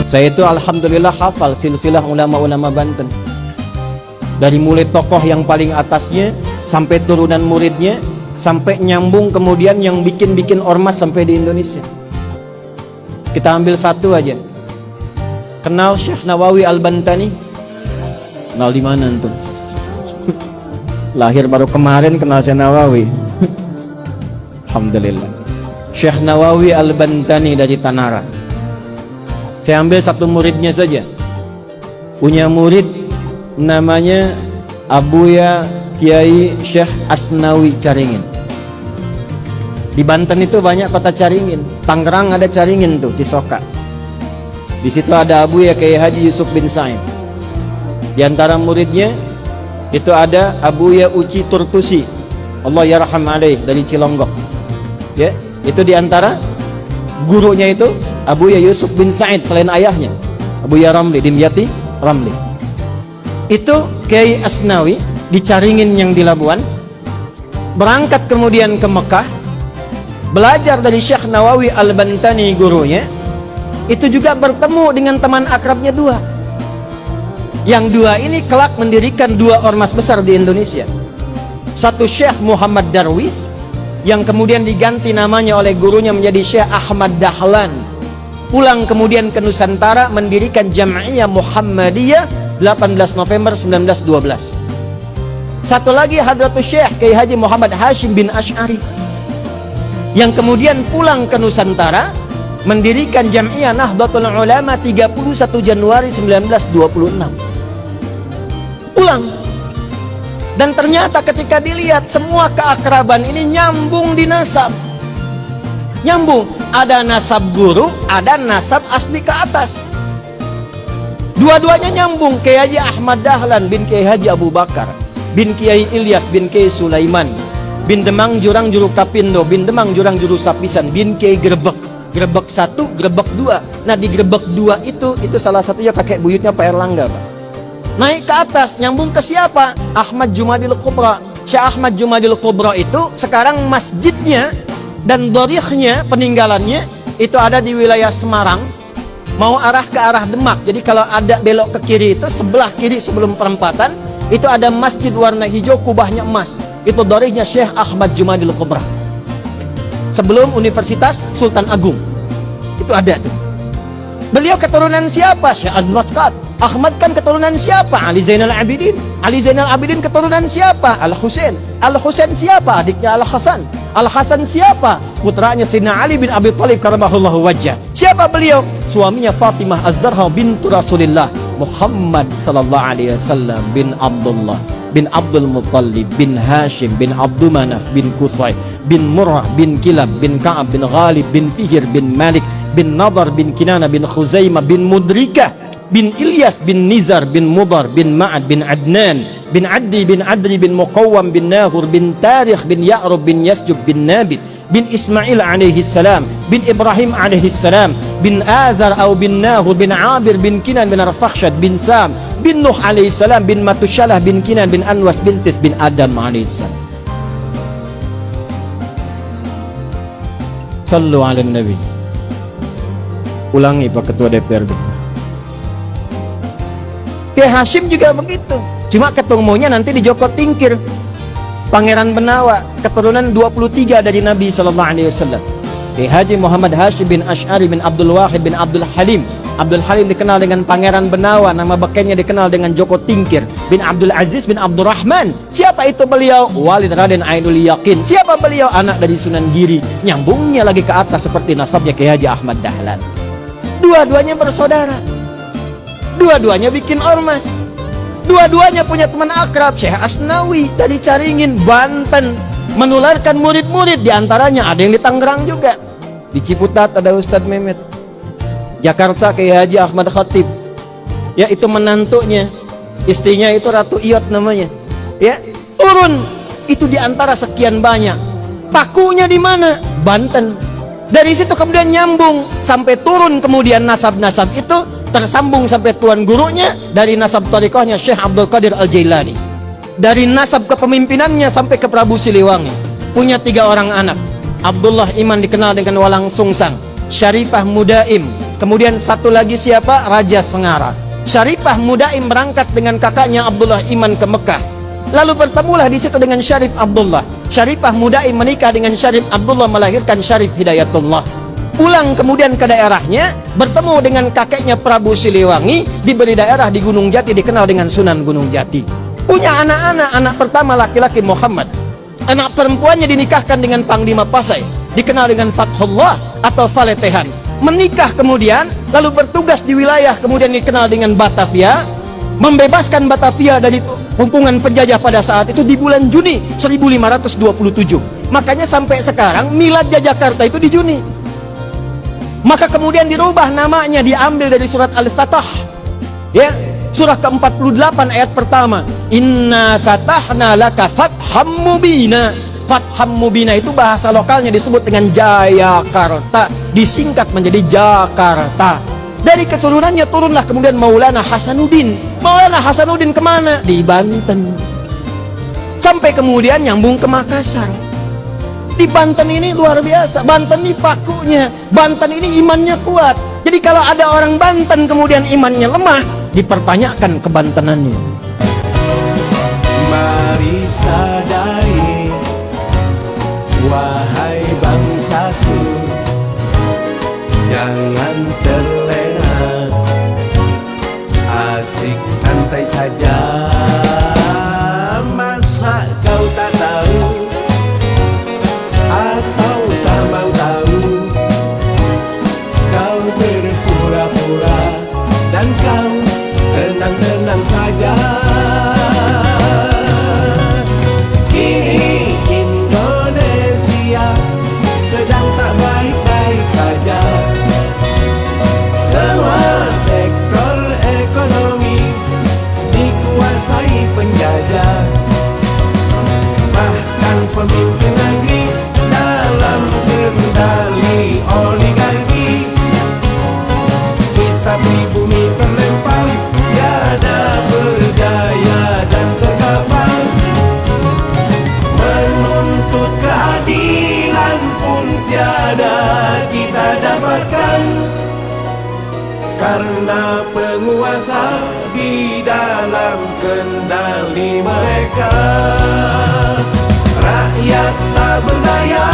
Saya itu alhamdulillah hafal silsilah ulama-ulama Banten. Dari mulai tokoh yang paling atasnya sampai turunan muridnya, sampai nyambung kemudian yang bikin ormas sampai di Indonesia. Kita ambil satu aja. Kenal Syekh Nawawi Al-Bantani? Kenal di mana antum? Lahir baru kemarin kenal Syekh Nawawi. Alhamdulillah. Syekh Nawawi Al-Bantani dari Tanara. Saya ambil satu muridnya saja. Punya murid namanya Abuya Kiai Syekh Asnawi Caringin. Di Banten itu banyak kota Caringin. Tangerang ada Caringin tuh, Cisoka. Di situ ada Abuya Kiai Haji Yusuf bin Said. Di antara muridnya itu ada Abuya Uci Turtusi, Allah yarham alaih, dari Cilonggok. Ya, itu di antara gurunya itu Abuya Yusuf bin Said selain ayahnya, Abuya Ramli, Dimyati Ramli. Itu Kiai Asnawi di Caringin yang di Labuan. Berangkat kemudian ke Mekah, belajar dari Syekh Nawawi Al-Bantani gurunya. Itu juga bertemu dengan teman akrabnya dua. Yang dua ini kelak mendirikan dua ormas besar di Indonesia. Satu Syekh Muhammad Darwis, yang kemudian diganti namanya oleh gurunya menjadi Syekh Ahmad Dahlan. Pulang kemudian ke Nusantara mendirikan Jam'iyah Muhammadiyah 18 November 1912. Satu lagi Hadratus Syekh Kiai Haji Muhammad Hashim bin Asy'ari, yang kemudian pulang ke Nusantara mendirikan Jam'iyah Nahdlatul Ulama 31 Januari 1926. Pulang. Dan ternyata ketika dilihat semua keakraban ini nyambung di nasab. Nyambung, ada nasab guru, ada nasab asli ke atas. Dua-duanya nyambung. Kiai Haji Ahmad Dahlan bin Kiai Haji Abu Bakar bin Kiai Ilyas bin Kiai Sulaiman bin Demang Jurang Juruk Tapindo bin Demang Jurang Juruk Sapisan bin Kiai Grebek. Grebek 1, Grebek 2. Nah di Grebek 2 itu salah satunya kakek buyutnya Pak Erlangga, Pak. Naik ke atas, nyambung ke siapa? Ahmad Jumadil Kubra. Syekh Ahmad Jumadil Kubra itu sekarang masjidnya dan dharikhnya, peninggalannya itu ada di wilayah Semarang, mau arah ke arah Demak. Jadi kalau ada belok ke kiri itu sebelah kiri sebelum perempatan itu ada masjid warna hijau, kubahnya emas. Itu dharikhnya Syekh Ahmad Jumadil Kubra. Sebelum Universitas Sultan Agung itu ada tuh. Beliau keturunan siapa? Syekh Azmat Skat. Ahmad kan keturunan siapa? Ali Zainal Abidin. Ali Zainal Abidin keturunan siapa? Al-Husain. Al-Husain siapa? Adiknya Al-Hasan. Al-Hasan siapa? Putranya Sayyidina Ali bin Abi Thalib karamahullahu wajhah. Siapa beliau? Suaminya Fatimah Az-Zahra bintu Rasulillah Muhammad sallallahu alaihi wasallam bin Abdullah bin Abdul Muttalib bin Hashim bin Abdul Manaf bin Qusay bin Murrah bin Kilab bin Ka'ab bin Ghalib bin Fihir bin Malik bin Nadar bin Kinana bin Khuzaimah bin Mudrikah bin Ilyas bin Nizar bin Mudar bin Ma'ad bin Adnan bin Addi bin Adri bin Muqawwam bin Nahur bin Tarikh bin Ya'rub bin Yasjub bin Nabit bin Ismail alaihi salam bin Ibrahim alaihi salam bin Azar atau bin Nahur bin Abir bin Kinan bin Arfakhshad bin Sam bin Nuh alaihi salam bin Matushalah bin Kinan bin Anwas bin Tis bin Adam alaihi salam. Sallu ala Nabi. Ulangi Pak Ketua DPRD. Kiai Hashim juga begitu. Cuma ketemunya nanti di Joko Tingkir. Pangeran Benawa, keturunan 23 dari Nabi sallallahu alaihi wasallam. Kiai Haji Muhammad Hashim bin Asy'ari bin Abdul Wahid bin Abdul Halim. Abdul Halim dikenal dengan Pangeran Benawa, nama bekennya dikenal dengan Joko Tingkir bin Abdul Aziz bin Abdurrahman. Siapa itu beliau? Walid Raden Ainul Yakin. Siapa beliau? Anak dari Sunan Giri. Nyambungnya lagi ke atas seperti nasabnya Kiai Haji Ahmad Dahlan. Dua-duanya bersaudara. Dua-duanya bikin ormas. Dua-duanya punya teman akrab, Syekh Asnawi dari Caringin, Banten, menularkan murid-murid. Diantaranya ada yang di Tangerang juga. Di Ciputat ada Ustadz Mehmet. Jakarta Kiai Haji Ahmad Khatib. Ya itu menantunya. Istrinya itu Ratu Iyot namanya. Ya, turun itu diantara sekian banyak. Pakunya di mana? Banten. Dari situ kemudian nyambung sampai turun kemudian nasab-nasab itu tersambung sampai tuan gurunya dari nasab tariqahnya Syekh Abdul Qadir Al-Jailani. Dari nasab kepemimpinannya sampai ke Prabu Siliwangi. Punya 3 orang anak. Abdullah Iman dikenal dengan Walang Sungsang, Syarifah Mudaim, Kemudian satu lagi siapa? Raja Sengara. Syarifah Mudaim berangkat dengan kakaknya Abdullah Iman ke Mekah. Lalu bertemulah di situ dengan Syarif Abdullah. Syarifah Mudaim menikah dengan Syarif Abdullah, melahirkan Syarif Hidayatullah. Pulang kemudian ke daerahnya, bertemu dengan kakeknya Prabu Siliwangi, diberi daerah di Gunung Jati, dikenal dengan Sunan Gunung Jati. Punya anak-anak, anak pertama laki-laki Muhammad. Anak perempuannya dinikahkan dengan Panglima Pasai, dikenal dengan Fathullah atau Faletehan. Menikah kemudian, lalu bertugas di wilayah kemudian dikenal dengan Batavia, membebaskan Batavia dari hubungan penjajah pada saat itu di bulan Juni 1527. Makanya sampai sekarang milad Jakarta itu di Juni. Maka kemudian dirubah namanya, diambil dari surat Al-Fatah, ya, surah ke-48 ayat pertama. Inna fatahna laka fatham mubina. Fatham mubina itu bahasa lokalnya disebut dengan Jayakarta, disingkat menjadi Jakarta. Dari keturunannya turunlah kemudian Maulana Hasanuddin. Maulana Hasanuddin kemana? Di Banten. Sampai kemudian nyambung ke Makassar. Di Banten ini luar biasa. Banten ini pakunya. Banten ini imannya kuat. Jadi kalau ada orang Banten kemudian imannya lemah, dipertanyakan kebantenannya. Mari sadari, wahai bangsaku, jangan terlena, asik santai saja. Masa kau tak tahu atau tak mau tahu? Kau berpura-pura dan kau tenang-tenang saja. Kini Indonesia sedang tak baik-baik saja. Semua sektor ekonomi dikuasai penjajah. Bahkan pemimpin negeri dalam kendali oligarki. Kita pribumi terlempar, tiada berdaya dan terkapar. Menuntut keadilan pun tiada kita dapatkan, karena penguasa di dalam kendali mereka. Rakyat tak berdaya,